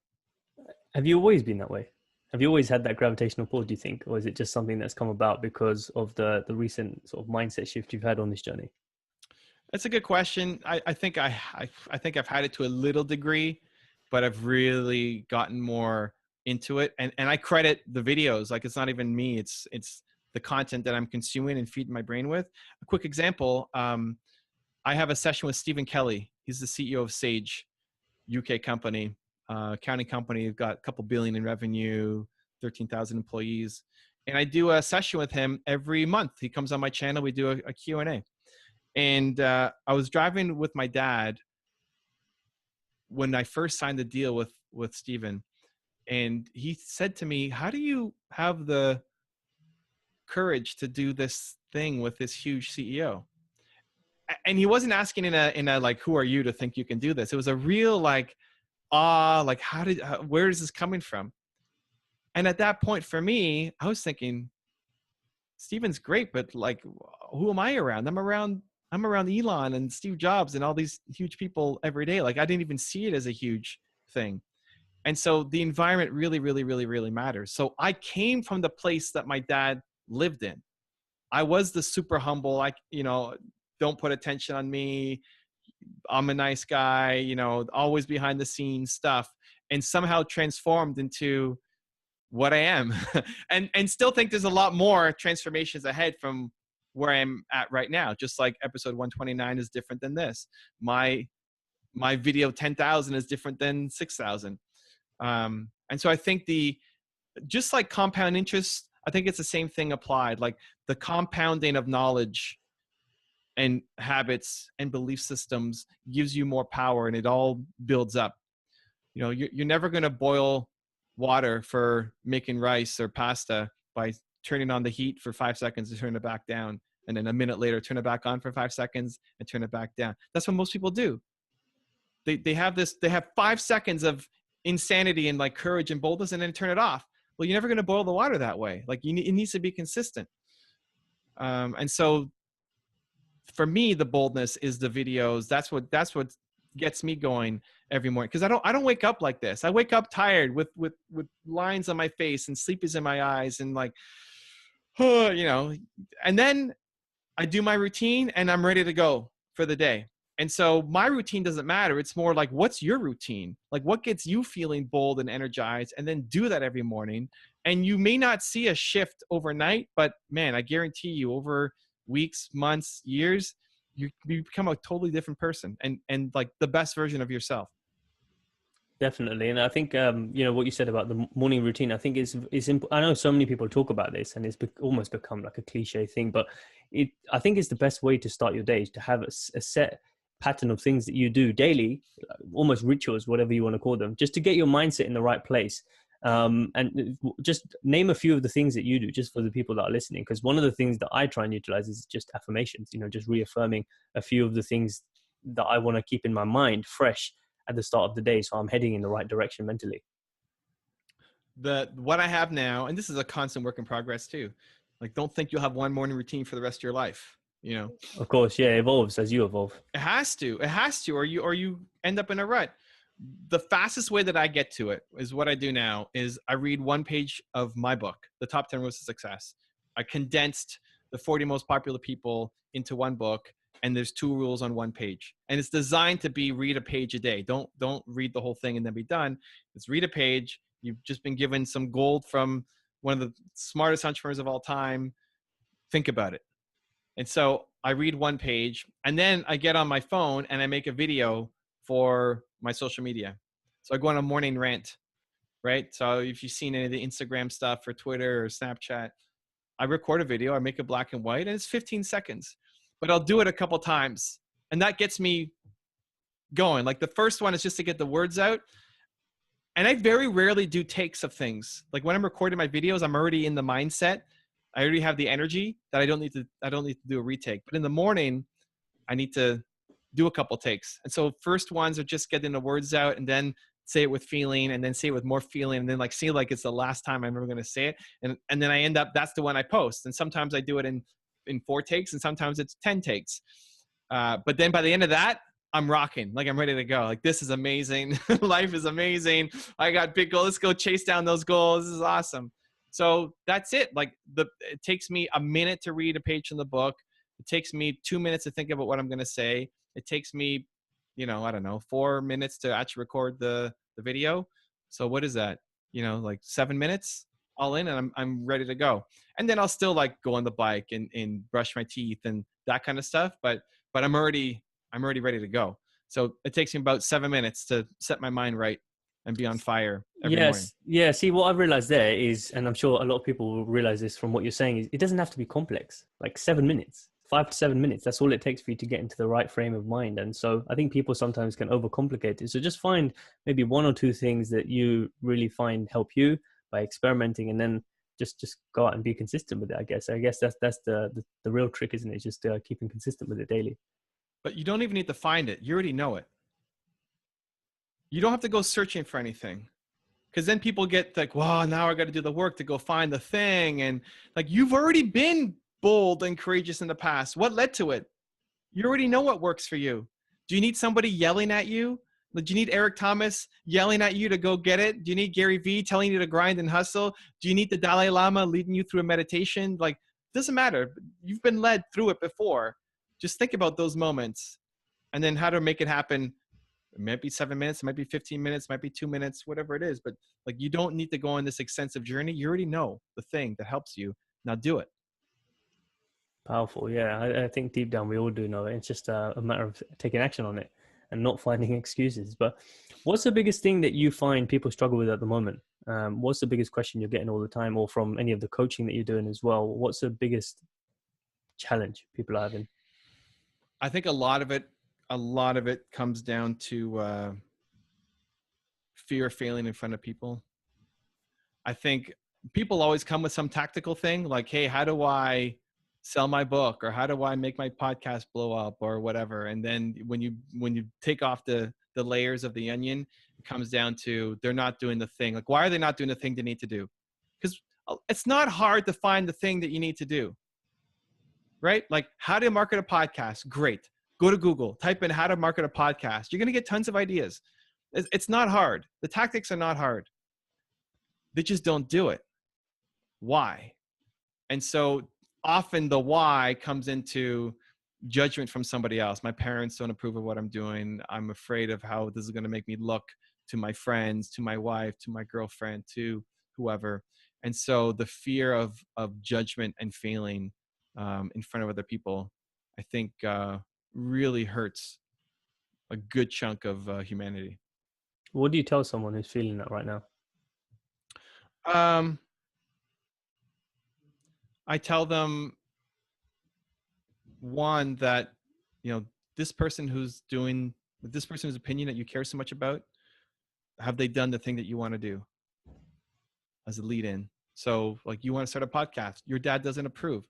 Have you always been that way? Have you always had that gravitational pull, do you think? Or is it just something that's come about because of the recent sort of mindset shift you've had on this journey? That's a good question. I think I've had it to a little degree, but I've really gotten more into it. And I credit the videos. Like, it's not even me. It's the content that I'm consuming and feeding my brain with. A quick example. I have a session with Stephen Kelly. He's the CEO of Sage, UK company. Accounting company. We've got a couple billion in revenue, 13,000 employees. And I do a session with him every month. He comes on my channel. We do a Q&A. And I was driving with my dad when I first signed the deal with Stephen. And he said to me, how do you have the courage to do this thing with this huge CEO? And he wasn't asking in a like, who are you to think you can do this? It was a real like, like where is this coming from? And at that point for me, I was thinking, Steven's great, but like, who am I around? I'm around Elon and Steve Jobs and all these huge people every day. Like, I didn't even see it as a huge thing. And so the environment really, really, really, really matters. So I came from the place that my dad lived in. I was the super humble, don't put attention on me. I'm a nice guy, always behind the scenes stuff, and somehow transformed into what I am. and still think there's a lot more transformations ahead from where I'm at right now. Just like episode 129 is different than this. My video 10,000 is different than 6,000. And so I think just like compound interest, I think it's the same thing applied. Like the compounding of knowledge and habits and belief systems gives you more power, and it all builds up. You're never going to boil water for making rice or pasta by turning on the heat for 5 seconds and turn it back down. And then a minute later, turn it back on for 5 seconds and turn it back down. That's what most people do. They have 5 seconds of insanity and like courage and boldness, and then turn it off. Well, you're never going to boil the water that way. Like it needs to be consistent. And so for me, the boldness is the videos. That's what gets me going every morning. Cause I don't wake up like this. I wake up tired with lines on my face and sleep is in my eyes. And like, you know, and then I do my routine and I'm ready to go for the day. And so my routine doesn't matter. It's more like, what's your routine? Like, what gets you feeling bold and energized? And then do that every morning. And you may not see a shift overnight, but man, I guarantee you over weeks, months, years, you become a totally different person and like the best version of yourself. Definitely. And I think, you know, what you said about the morning routine, I think I know so many people talk about this and it's almost become like a cliche thing, but I think it's the best way to start your day, is to have a set pattern of things that you do daily, almost rituals, whatever you want to call them, just to get your mindset in the right place. And just name a few of the things that you do, just for the people that are listening. Because one of the things that I try and utilize is just affirmations, you know, just reaffirming a few of the things that I want to keep in my mind fresh at the start of the day, so I'm heading in the right direction mentally. What I have now, and this is a constant work in progress too, like, don't think you'll have one morning routine for the rest of your life, you know. Of course, yeah, it evolves as you evolve. It has to, or you end up in a rut. The fastest way that I get to it is what I do now is I read one page of my book, The Top 10 Rules to Success. I condensed the 40 most popular people into one book, and there's 2 rules on one page. And it's designed to be read a page a day. Don't read the whole thing and then be done. It's read a page. You've just been given some gold from one of the smartest entrepreneurs of all time. Think about it. And so I read one page, and then I get on my phone and I make a video for my social media. So I go on a morning rant, right? So if you've seen any of the Instagram stuff or Twitter or Snapchat, I record a video, I make it black and white, and it's 15 seconds. But I'll do it a couple times, and that gets me going. Like, the first one is just to get the words out. And I very rarely do takes of things. Like, when I'm recording my videos, I'm already in the mindset. I already have the energy that I don't need to do a retake. But in the morning, I need to do a couple takes. And so first ones are just getting the words out, and then say it with feeling, and then say it with more feeling, and then like see like it's the last time I'm ever going to say it. And then I end up, that's the one I post. And sometimes I do it in 4 takes, and sometimes it's 10 takes. But then by the end of that, I'm rocking. Like, I'm ready to go. Like, this is amazing. Life is amazing. I got big goals. Let's go chase down those goals. This is awesome. So that's it. Like, it takes me a minute to read a page from the book. It takes me 2 minutes to think about what I'm going to say. It takes me, you know, I don't know, 4 minutes to actually record the video. So what is that? You know, like 7 minutes all in, and I'm ready to go. And then I'll still like go on the bike and brush my teeth and that kind of stuff. But I'm already ready to go. So it takes me about 7 minutes to set my mind right and be on fire every morning. Yeah. See, what I've realized there is, and I'm sure a lot of people will realize this from what you're saying, is it doesn't have to be complex. Like 7 minutes, 5 to 7 minutes. That's all it takes for you to get into the right frame of mind. And so I think people sometimes can overcomplicate it. So just find maybe 1 or 2 things that you really find help you by experimenting, and then just go out and be consistent with it. I guess that's the real trick, isn't it? It's just keeping consistent with it daily. But you don't even need to find it. You already know it. You don't have to go searching for anything, because then people get like, wow, now I got to do the work to go find the thing. And like, you've already been bold and courageous in the past. What led to it? You already know what works for you. Do you need somebody yelling at you? Do you need Eric Thomas yelling at you to go get it? Do you need Gary Vee telling you to grind and hustle? Do you need the Dalai Lama leading you through a meditation? Like, it doesn't matter. You've been led through it before. Just think about those moments and then how to make it happen. It might be 7 minutes, it might be 15 minutes, it might be 2 minutes, whatever it is. But like, you don't need to go on this extensive journey. You already know the thing that helps you. Now do it. Powerful. Yeah. I think deep down we all do know it. It's just a matter of taking action on it and not finding excuses. But what's the biggest thing that you find people struggle with at the moment? What's the biggest question you're getting all the time, or from any of the coaching that you're doing as well? What's the biggest challenge people are having? I think a lot of it comes down to fear of failing in front of people. I think people always come with some tactical thing like, hey, how do I sell my book, or how do I make my podcast blow up, or whatever. And then when you take off the layers of the onion, it comes down to they're not doing the thing. Like, why are they not doing the thing they need to do? Because it's not hard to find the thing that you need to do, right? Like, how to market a podcast. Great. Go to Google, type in how to market a podcast. You're going to get tons of ideas. It's not hard. The tactics are not hard. They just don't do it. Why? And so often the why comes into judgment from somebody else. My parents don't approve of what I'm doing. I'm afraid of how this is going to make me look to my friends, to my wife, to my girlfriend, to whoever. And so the fear of judgment and failing in front of other people, I think really hurts a good chunk of humanity. What do you tell someone who's feeling that right now? I tell them, one, that, this person who's doing, this person's opinion that you care so much about, have they done the thing that you want to do as a lead in? So like, you want to start a podcast, your dad doesn't approve.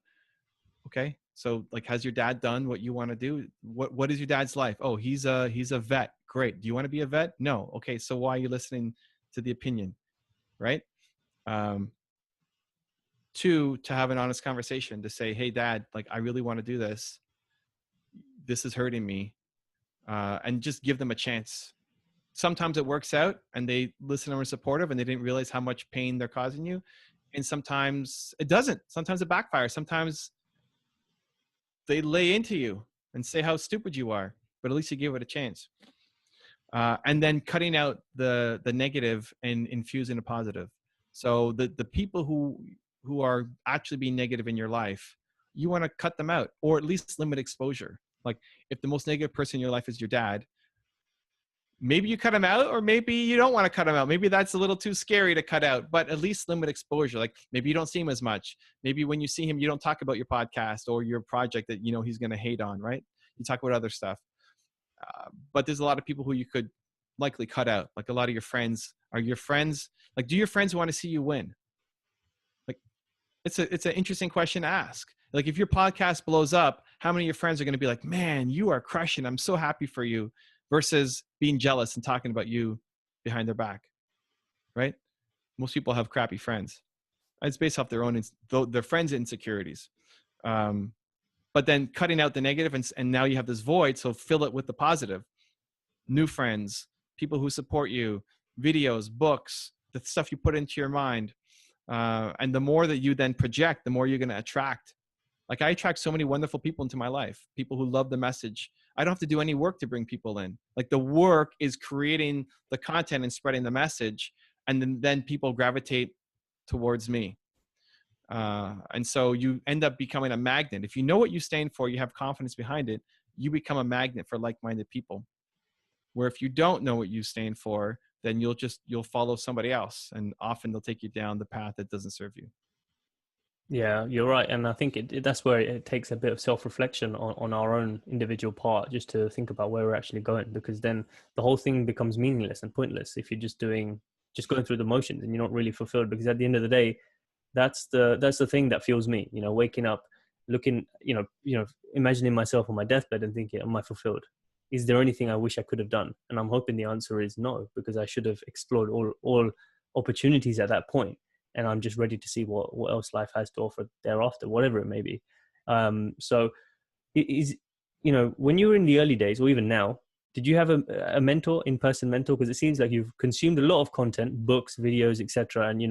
Okay. So like, has your dad done what you want to do? What is your dad's life? Oh, he's a vet. Great. Do you want to be a vet? No. Okay. So why are you listening to the opinion? Right. Two, to have an honest conversation, to say, hey dad, like, I really want to do this. This is hurting me. And just give them a chance. Sometimes it works out and they listen and are supportive and they didn't realize how much pain they're causing you. And sometimes it doesn't. Sometimes it backfires. Sometimes they lay into you and say how stupid you are, but at least you give it a chance. And then cutting out the negative and infusing a positive. So the people who are actually being negative in your life, you want to cut them out, or at least limit exposure. Like, if the most negative person in your life is your dad, maybe you cut him out, or maybe you don't want to cut him out. Maybe that's a little too scary to cut out, but at least limit exposure. Like, maybe you don't see him as much. Maybe when you see him, you don't talk about your podcast or your project that he's going to hate on, right? You talk about other stuff. But there's a lot of people who you could likely cut out. Like, a lot of your friends are your friends. Like, do your friends want to see you win? Like, it's an interesting question to ask. Like, if your podcast blows up, how many of your friends are going to be like, man, you are crushing, I'm so happy for you, versus being jealous and talking about you behind their back, right? Most people have crappy friends. It's based off their friends' insecurities. But then cutting out the negative, and now you have this void, so fill it with the positive. New friends, people who support you, videos, books, the stuff you put into your mind. And the more that you then project, the more you're going to attract. Like, I attract so many wonderful people into my life, people who love the message. I don't have to do any work to bring people in. Like, the work is creating the content and spreading the message. And then people gravitate towards me. And so you end up becoming a magnet. If you know what you stand for, you have confidence behind it, you become a magnet for like-minded people. Where if you don't know what you stand for, then you'll follow somebody else. And often they'll take you down the path that doesn't serve you. Yeah, you're right. And I think that's where it takes a bit of self-reflection on our own individual part, just to think about where we're actually going, because then the whole thing becomes meaningless and pointless if you're just going through the motions and you're not really fulfilled. Because at the end of the day, that's the thing that fuels me, waking up, looking, imagining myself on my deathbed and thinking, am I fulfilled? Is there anything I wish I could have done? And I'm hoping the answer is no, because I should have explored all opportunities at that point. And I'm just ready to see what else life has to offer thereafter, whatever it may be. So it is, when you were in the early days, or even now, did you have a mentor, in-person mentor? Because it seems like you've consumed a lot of content, books, videos, etc. And,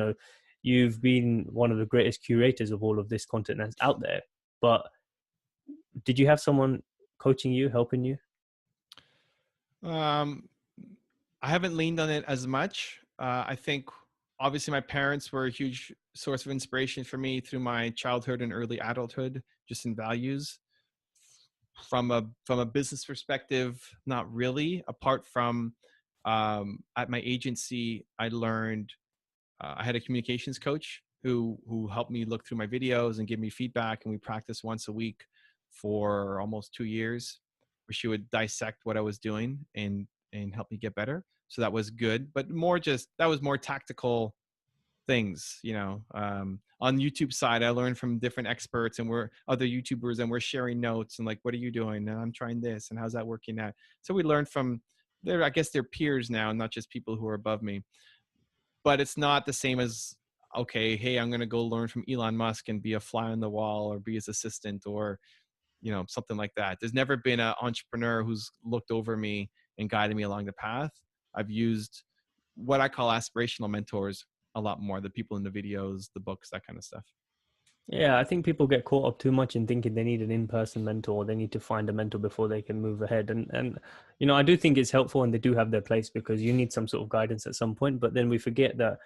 you've been one of the greatest curators of all of this content that's out there. But did you have someone coaching you, helping you? I haven't leaned on it as much. I think obviously my parents were a huge source of inspiration for me through my childhood and early adulthood, just in values. From a business perspective, not really. Apart from at my agency, I learned I had a communications coach who helped me look through my videos and give me feedback, and we practiced once a week for almost 2 years, where she would dissect what I was doing and help me get better. So that was good, but that was more tactical things, on YouTube side, I learned from different experts, and we're other YouTubers, and we're sharing notes and like, what are you doing? And I'm trying this, and how's that working out? So we learned from I guess they're peers now, not just people who are above me. But it's not the same as, okay, hey, I'm going to go learn from Elon Musk and be a fly on the wall or be his assistant, or something like that. There's never been an entrepreneur who's looked over me and guided me along the path. I've used what I call aspirational mentors a lot more, the people in the videos, the books, that kind of stuff. Yeah, I think people get caught up too much in thinking they need an in-person mentor, or they need to find a mentor before they can move ahead. And I do think it's helpful, and they do have their place, because you need some sort of guidance at some point. But then we forget that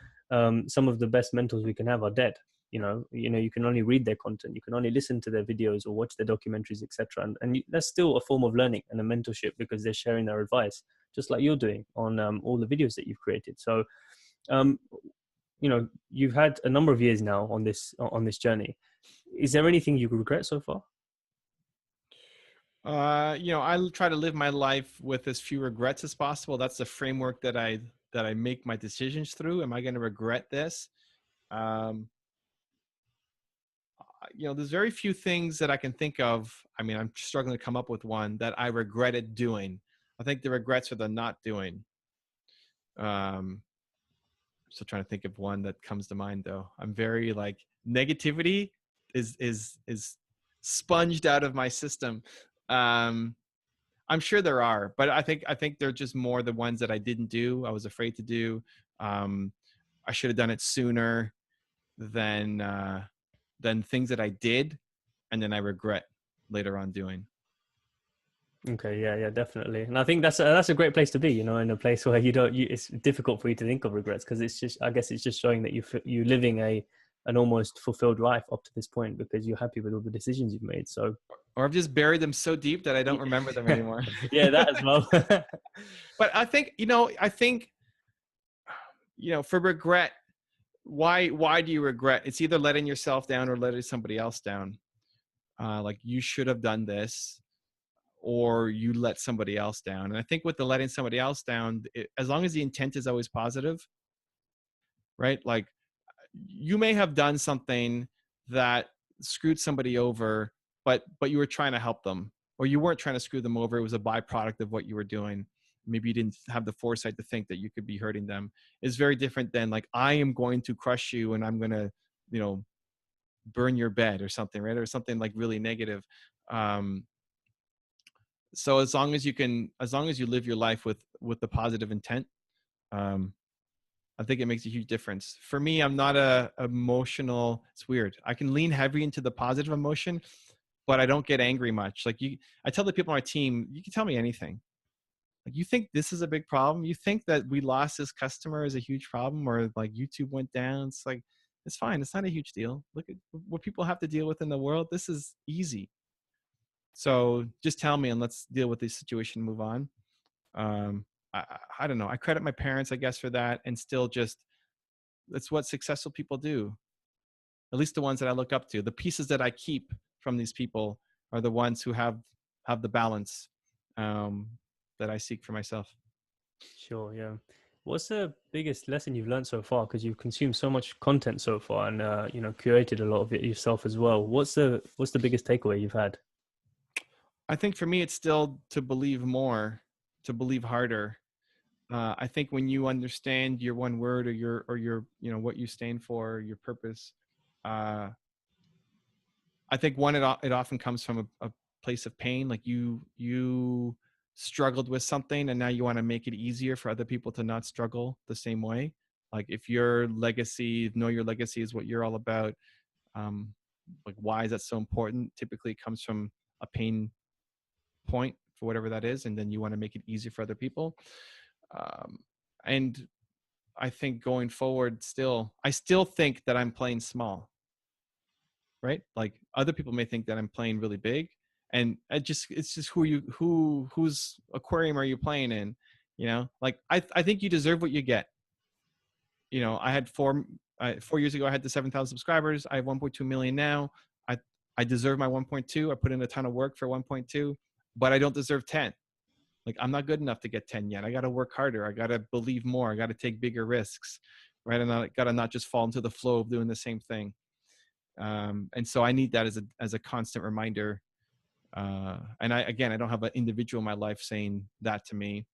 some of the best mentors we can have are dead. You can only read their content, you can only listen to their videos or watch their documentaries, etc. And that's still a form of learning and a mentorship, because they're sharing their advice, just like you're doing on all the videos that you've created. So um, you've had a number of years now on this journey. Is there anything you regret so far? I try to live my life with as few regrets as possible. That's the framework that I make my decisions through. Am I going to regret this? Um, there's very few things that I can think of. I mean, I'm struggling to come up with one that I regretted doing. I think the regrets are the not doing. Um, Still trying to think of one that comes to mind though. I'm very like negativity is sponged out of my system. Um, I'm sure there are, but I think they're just more the ones that I didn't do. I was afraid to do. Um, I should have done it sooner than things that I did, and then I regret later on doing. Okay, yeah, definitely. And I think that's a great place to be, in a place where it's difficult for you to think of regrets, because I guess it's just showing that you living an almost fulfilled life up to this point, because you're happy with all the decisions you've made. So Or I've just buried them so deep that I don't remember them anymore. yeah, that as well. But for regret, why do you regret? It's either letting yourself down or letting somebody else down. Like you should have done this, or you let somebody else down. And I think with the letting somebody else down, as long as the intent is always positive, right? Like you may have done something that screwed somebody over, but you were trying to help them, or you weren't trying to screw them over. It was a byproduct of what you were doing. Maybe you didn't have the foresight to think that you could be hurting them. It's very different than like, I am going to crush you and I'm going to, burn your bed or something, right? Or something like really negative. Um, so as long as you live your life with the positive intent, um, I think it makes a huge difference. For me, I'm not a emotional. It's weird. I can lean heavy into the positive emotion, but I don't get angry much. I tell the people on my team, you can tell me anything. Like, you think this is a big problem? You think that we lost this customer is a huge problem, or like YouTube went down? It's like, it's fine. It's not a huge deal. Look at what people have to deal with in the world. This is easy. So just tell me and let's deal with this situation and move on. I don't know. I credit my parents, I guess, for that. And still just, that's what successful people do. At least the ones that I look up to. The pieces that I keep from these people are the ones who have the balance that I seek for myself. Sure, yeah. What's the biggest lesson you've learned so far? Because you've consumed so much content so far, and curated a lot of it yourself as well. What's the biggest takeaway you've had? I think for me, it's still to believe more, to believe harder. I think when you understand your one word, or your what you stand for, your purpose, uh, I think it often comes from a place of pain. Like you struggled with something, and now you want to make it easier for other people to not struggle the same way. Like if your legacy, know your legacy is what you're all about. Um, like, why is that so important? Typically, it comes from a pain point for whatever that is, and then you want to make it easy for other people. Um, and I think going forward, I still think that I'm playing small, right? Like other people may think that I'm playing really big, and it's just whose aquarium are you playing in? Like I think you deserve what you get. I had 4 years ago, I had the 7,000 subscribers. I have 1.2 million now. I deserve my 1.2. I put in a ton of work for 1.2, but I don't deserve 10. Like, I'm not good enough to get 10 yet. I got to work harder. I got to believe more. I got to take bigger risks, right? And I got to not just fall into the flow of doing the same thing. And so I need that as a constant reminder. And I don't have an individual in my life saying that to me.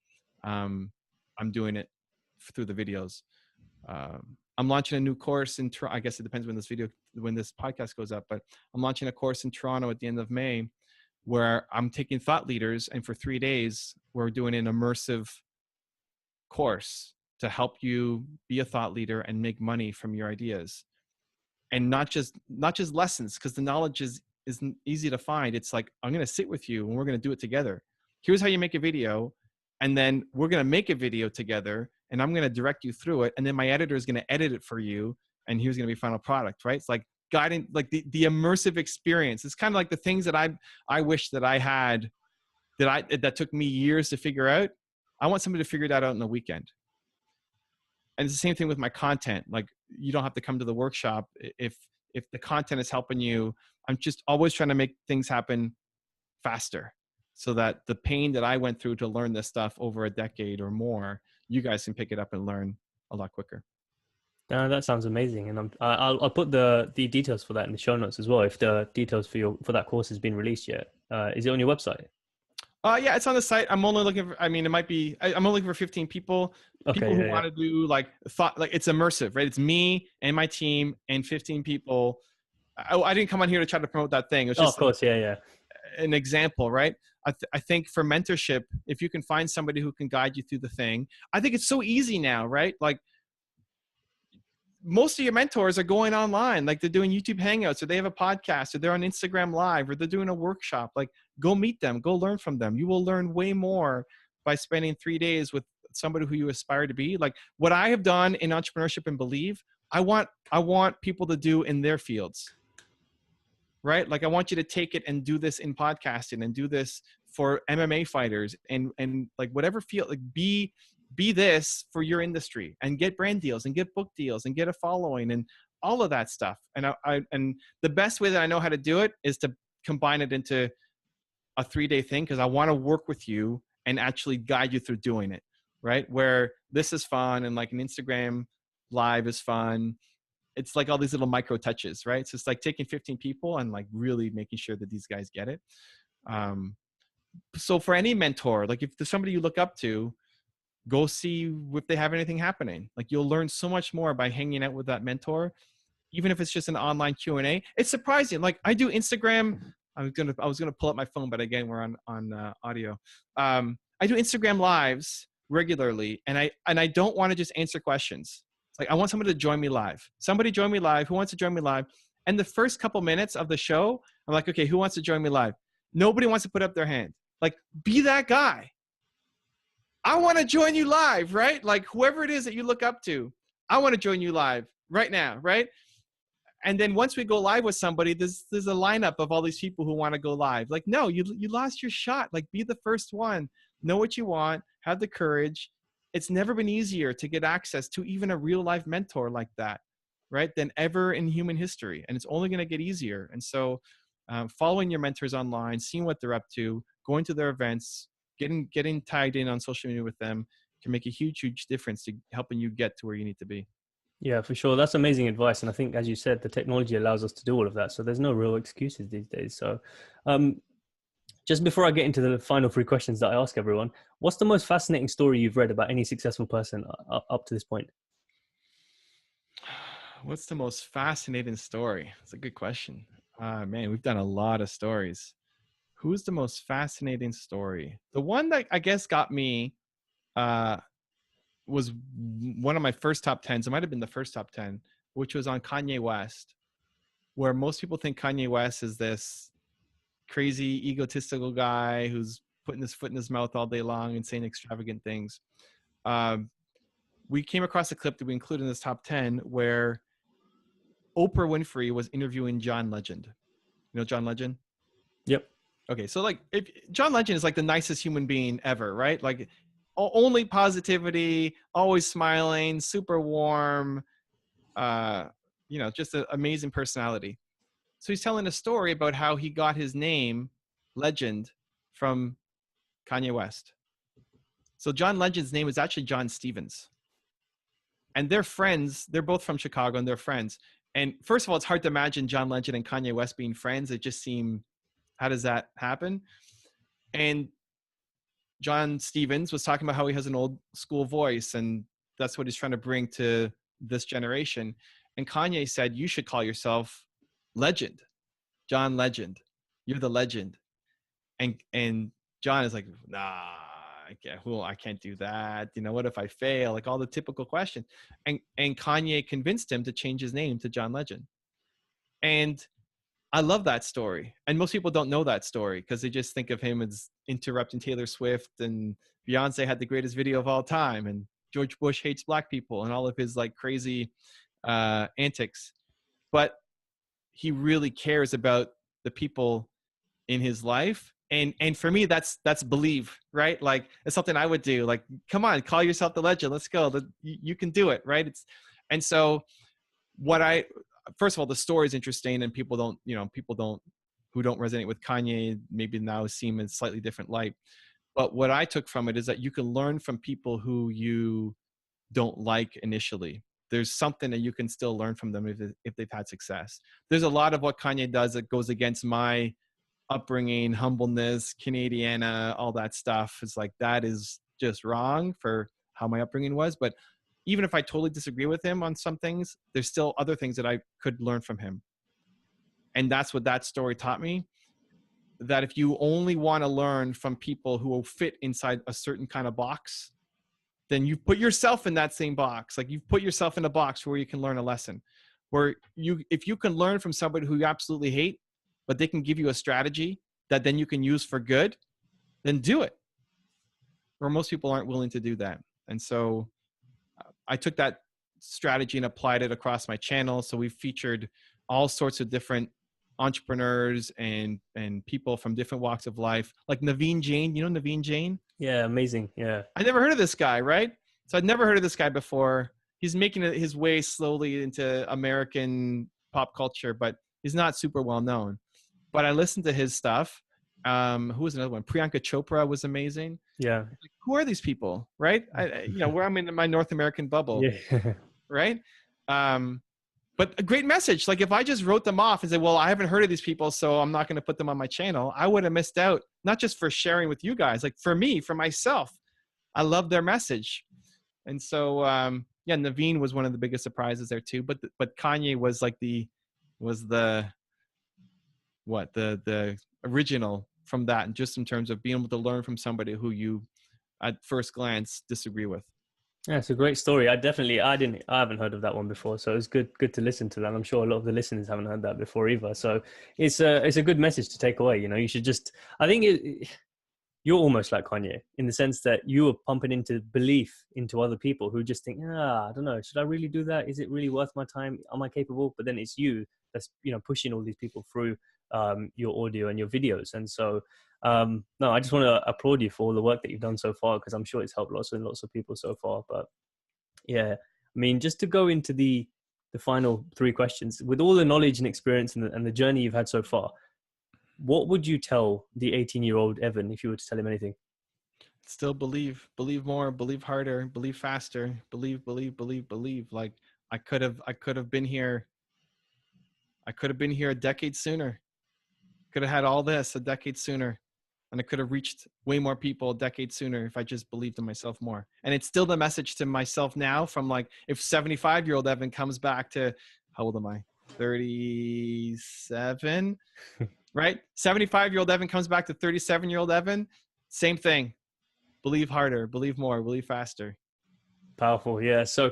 I'm doing it through the videos. I'm launching a new course in Toronto. I guess it depends when this podcast goes up, but I'm launching a course in Toronto at the end of May, where I'm taking thought leaders, and for 3 days, we're doing an immersive course to help you be a thought leader and make money from your ideas. and not just lessons, because the knowledge is easy to find. It's like, I'm going to sit with you and we're going to do it together. Here's how you make a video, and then we're going to make a video together, and I'm going to direct you through it, and then my editor is going to edit it for you, and here's going to be final product, right? It's like guiding, like the immersive experience. It's kind of like the things that I wish that I had, that took me years to figure out. I want somebody to figure that out in the weekend. And it's the same thing with my content. Like, you don't have to come to the workshop if the content is helping you. I'm just always trying to make things happen faster, so that the pain that I went through to learn this stuff over a decade or more, you guys can pick it up and learn a lot quicker. That sounds amazing, and I'll put the details for that in the show notes as well. If the details for that course has been released yet, is it on your website? Yeah, it's on the site. I'm only looking for, I mean, it might be, I'm only looking for 15 people. Okay, People who want to do like it's immersive, right? It's me and my team and 15 people. I didn't come on here to try to promote that thing. It was just, of course, yeah. An example, right? I think for mentorship, if you can find somebody who can guide you through the thing, I think it's so easy now, right? Like, most of your mentors are going online, like they're doing YouTube Hangouts, or they have a podcast, or they're on Instagram Live, or they're doing a workshop. Like, go meet them, go learn from them. You will learn way more by spending 3 days with somebody who you aspire to be. Like what I have done in entrepreneurship and believe, I want people to do in their fields, right? Like, I want you to take it and do this in podcasting, and do this for MMA fighters, and like whatever field, like be this for your industry, and get brand deals, and get book deals, and get a following, and all of that stuff. And and the best way that I know how to do it is to combine it into a 3-day thing, because I want to work with you and actually guide you through doing it, right? Where this is fun, and like an Instagram Live is fun. It's like all these little micro touches, right? So it's like taking 15 people and like really making sure that these guys get it. So for any mentor, like if there's somebody you look up to, go see if they have anything happening. Like, you'll learn so much more by hanging out with that mentor, even if it's just an online Q&A. It's surprising. Like, I do Instagram. I was gonna pull up my phone, but again, we're on audio. I do Instagram Lives regularly, and I don't want to just answer questions. Like, I want somebody to join me live. Somebody join me live. Who wants to join me live? And the first couple minutes of the show, I'm like, okay, who wants to join me live? Nobody wants to put up their hand. Like, be that guy. I want to join you live, right? Like, whoever it is that you look up to, I want to join you live right now, right? And then once we go live with somebody, there's a lineup of all these people who want to go live. Like, no, you lost your shot. Like, be the first one. Know what you want. Have the courage. It's never been easier to get access to even a real life mentor like that, right, than ever in human history. And it's only going to get easier. And so following your mentors online, seeing what they're up to, going to their events, getting tagged in on social media with them can make a huge, huge difference to helping you get to where you need to be. Yeah, for sure. That's amazing advice. And I think, as you said, the technology allows us to do all of that. So there's no real excuses these days. So just before I get into the final 3 questions that I ask everyone, what's the most fascinating story you've read about any successful person up to this point? What's the most fascinating story? That's a good question. Man, we've done a lot of stories. Who's the most fascinating story? The one that I guess got me was one of my first top 10s. It might have been the first top 10, which was on Kanye West, where most people think Kanye West is this crazy egotistical guy who's putting his foot in his mouth all day long and saying extravagant things. We came across a clip that we included in this top 10 where Oprah Winfrey was interviewing John Legend. You know John Legend? Yep. Okay, so like, if John Legend is like the nicest human being ever, right? Like, only positivity, always smiling, super warm, just an amazing personality. So he's telling a story about how he got his name, Legend, from Kanye West. So John Legend's name is actually John Stevens. And they're friends. They're both from Chicago, and they're friends. And first of all, it's hard to imagine John Legend and Kanye West being friends. It just seemed, how does that happen? And John Stevens was talking about how he has an old school voice, and that's what he's trying to bring to this generation. And Kanye said, you should call yourself Legend, John Legend. You're the legend. And John is like, nah, I can't do that. What if I fail? Like all the typical questions. And Kanye convinced him to change his name to John Legend. And I love that story. And most people don't know that story because they just think of him as interrupting Taylor Swift, and Beyonce had the greatest video of all time, and George Bush hates black people, and all of his like crazy antics. But he really cares about the people in his life. And for me, that's believe, right? Like it's something I would do. Like, come on, call yourself the legend. Let's go. You can do it, right? And so first of all, the story is interesting, and people who don't resonate with Kanye maybe now see him in a slightly different light. But what I took from it is that you can learn from people who you don't like initially. There's something that you can still learn from them if they've had success. There's a lot of what Kanye does that goes against my upbringing, humbleness, Canadiana, all that stuff. It's like, that is just wrong for how my upbringing was. But even if I totally disagree with him on some things, there's still other things that I could learn from him. And that's what that story taught me, that if you only want to learn from people who will fit inside a certain kind of box, then you put yourself in that same box. Like, you've put yourself in a box where you can learn a lesson. Where if you can learn from somebody who you absolutely hate, but they can give you a strategy that then you can use for good, then do it. Or most people aren't willing to do that. And so I took that strategy and applied it across my channel. So we've featured all sorts of different entrepreneurs and people from different walks of life, like Naveen Jain. You know Naveen Jain? Yeah, amazing. Yeah. I never heard of this guy, right? So I'd never heard of this guy before. He's making his way slowly into American pop culture, but he's not super well known. But I listened to his stuff. Who was another one? Priyanka Chopra was amazing. Yeah. Like, who are these people, right? Where I'm in my North American bubble, Yeah. right? But a great message. Like, if I just wrote them off and said, well, I haven't heard of these people, so I'm not going to put them on my channel, I would have missed out, not just for sharing with you guys, like for me, for myself. I love their message. And so, Naveen was one of the biggest surprises there too. But Kanye was like the original from that, and just in terms of being able to learn from somebody who you at first glance disagree with. Yeah, it's a great story. I haven't heard of that one before. So it's good to listen to that. I'm sure a lot of the listeners haven't heard that before either. So it's a good message to take away. You should just, I think you're almost like Kanye in the sense that you are pumping into belief into other people who just think, I don't know, should I really do that? Is it really worth my time? Am I capable? But then it's you that's, pushing all these people through your audio and your videos. And so, no, I just want to applaud you for all the work that you've done so far, because I'm sure it's helped lots and lots of people so far. But yeah, I mean, just to go into the final three questions, with all the knowledge and experience and the journey you've had so far, what would you tell the 18-year-old Evan if you were to tell him anything? Still believe more, believe harder, believe faster, believe. Like, I could have been here. I could have been here a decade sooner. Could have had all this a decade sooner. And I could have reached way more people a decade sooner if I just believed in myself more. And it's still the message to myself now, from like, if 75-year-old Evan comes back to, how old am I? 37, right? 75-year-old Evan comes back to 37-year-old Evan. Same thing. Believe harder, believe more, believe faster. Powerful. Yeah. So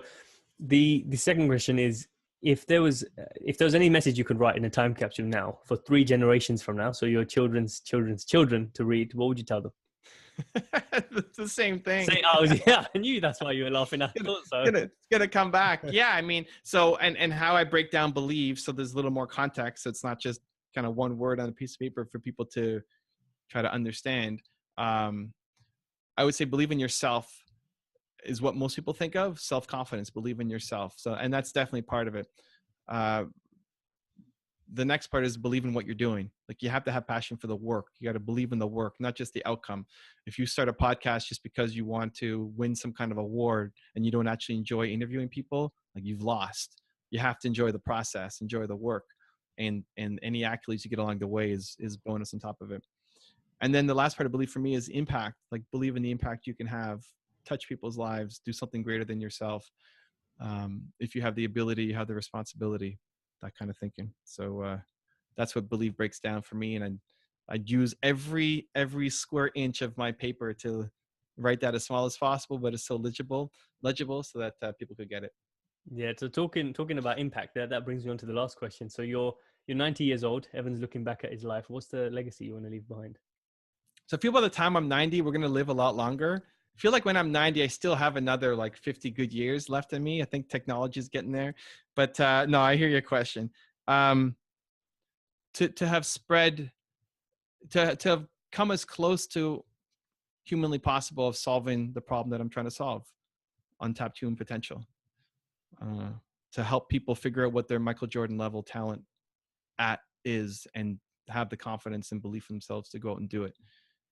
the second question is, if there was any message you could write in a time capsule now for 3 generations from now, so your children's children to read, what would you tell them? It's the same thing. Yeah, I knew that's why you were laughing. I thought so. It's gonna come back. Yeah, I mean, so and how I break down believe, so there's a little more context. So it's not just kind of one word on a piece of paper for people to try to understand. I would say believe in yourself is what most people think of. Self-confidence, believe in yourself. So, and that's definitely part of it. The next part is believe in what you're doing. Like, you have to have passion for the work. You got to believe in the work, not just the outcome. If you start a podcast just because you want to win some kind of award and you don't actually enjoy interviewing people, like, you've lost. You have to enjoy the process, enjoy the work, and any accolades you get along the way is bonus on top of it. And then the last part of belief for me is impact. Like, believe in the impact you can have, touch people's lives, do something greater than yourself. If you have the ability, you have the responsibility, that kind of thinking. So that's what believe breaks down for me. And I'd use every square inch of my paper to write that as small as possible, but it's so legible so that people could get it. Yeah. So talking about impact, that brings me on to the last question. So you're you're 90 years old. Evan's looking back at his life. What's the legacy you want to leave behind? So I feel by the time I'm 90, we're going to live a lot longer. I feel like when I'm 90, I still have another like 50 good years left in me. I think technology is getting there. But no, I hear your question. To have spread, to have come as close to humanly possible of solving the problem that I'm trying to solve, untapped human potential, to help people figure out what their Michael Jordan level talent is, and have the confidence and belief in themselves to go out and do it,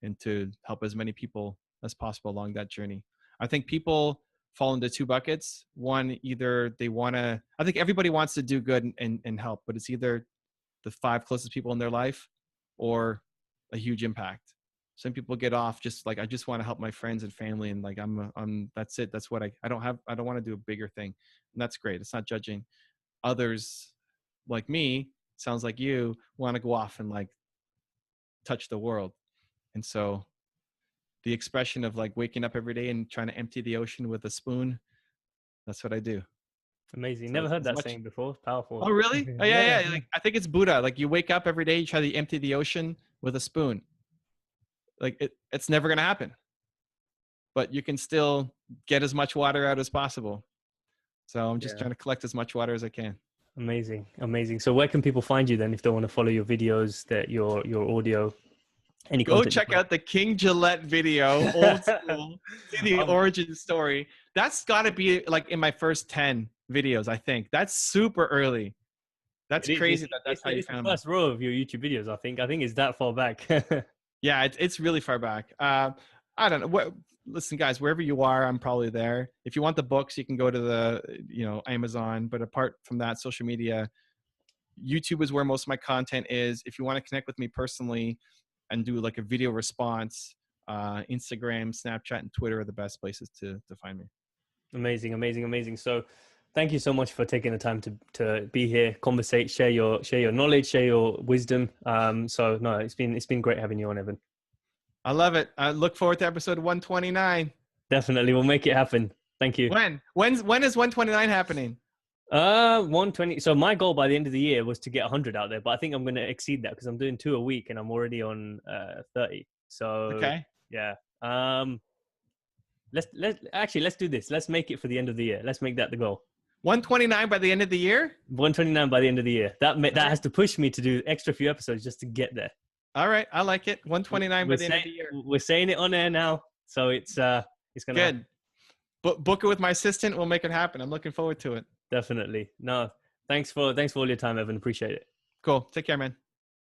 and to help as many people as possible along that journey. I think people fall into two buckets. One, either they want to, I think everybody wants to do good and help, but it's either the 5 closest people in their life or a huge impact. Some people get off just like, I just want to help my friends and family, and like I'm that's it. That's what I don't want to do a bigger thing. And that's great. It's not judging. Others like me, sounds like you, want to go off and like touch the world. And so the expression of like waking up every day and trying to empty the ocean with a spoon, that's what I do. Amazing. So never heard that saying before. Powerful. Oh, really? Oh, yeah. Like, I think it's Buddha. Like, you wake up every day, you try to empty the ocean with a spoon. Like, it's never going to happen. But you can still get as much water out as possible. So I'm just trying to collect as much water as I can. Amazing. Amazing. So where can people find you then if they want to follow your videos, that your audio? Go check out the King Gillette video, old school, see the origin story. That's got to be like in my first 10 videos, I think. That's super early. That's crazy that's how you found the first row of your YouTube videos, I think. I think it's that far back. Yeah, it's really far back. I don't know. Listen, guys, wherever you are, I'm probably there. If you want the books, you can go to the Amazon. But apart from that, social media, YouTube is where most of my content is. If you want to connect with me personally and do like a video response, Instagram, Snapchat, and Twitter are the best places to find me. Amazing, amazing, amazing. So thank you so much for taking the time to be here, conversate, share your knowledge, share your wisdom. So no, it's been great having you on, Evan. I love it. I look forward to episode 129. Definitely. We'll make it happen. Thank you. When is 129 happening? 120. So my goal by the end of the year was to get 100 out there, but I think I'm going to exceed that because I'm doing 2 a week and I'm already on 30. So okay. Yeah. Let's do this. Let's make it for the end of the year. Let's make that the goal. 129 by the end of the year? 129 by the end of the year. That has to push me to do extra few episodes just to get there. All right. I like it. 129 by the end of the year. We're saying it on air now. So it's going to good. Book it with my assistant. We'll make it happen. I'm looking forward to it. Definitely. No, thanks for all your time, Evan. Appreciate it. Cool. Take care, man.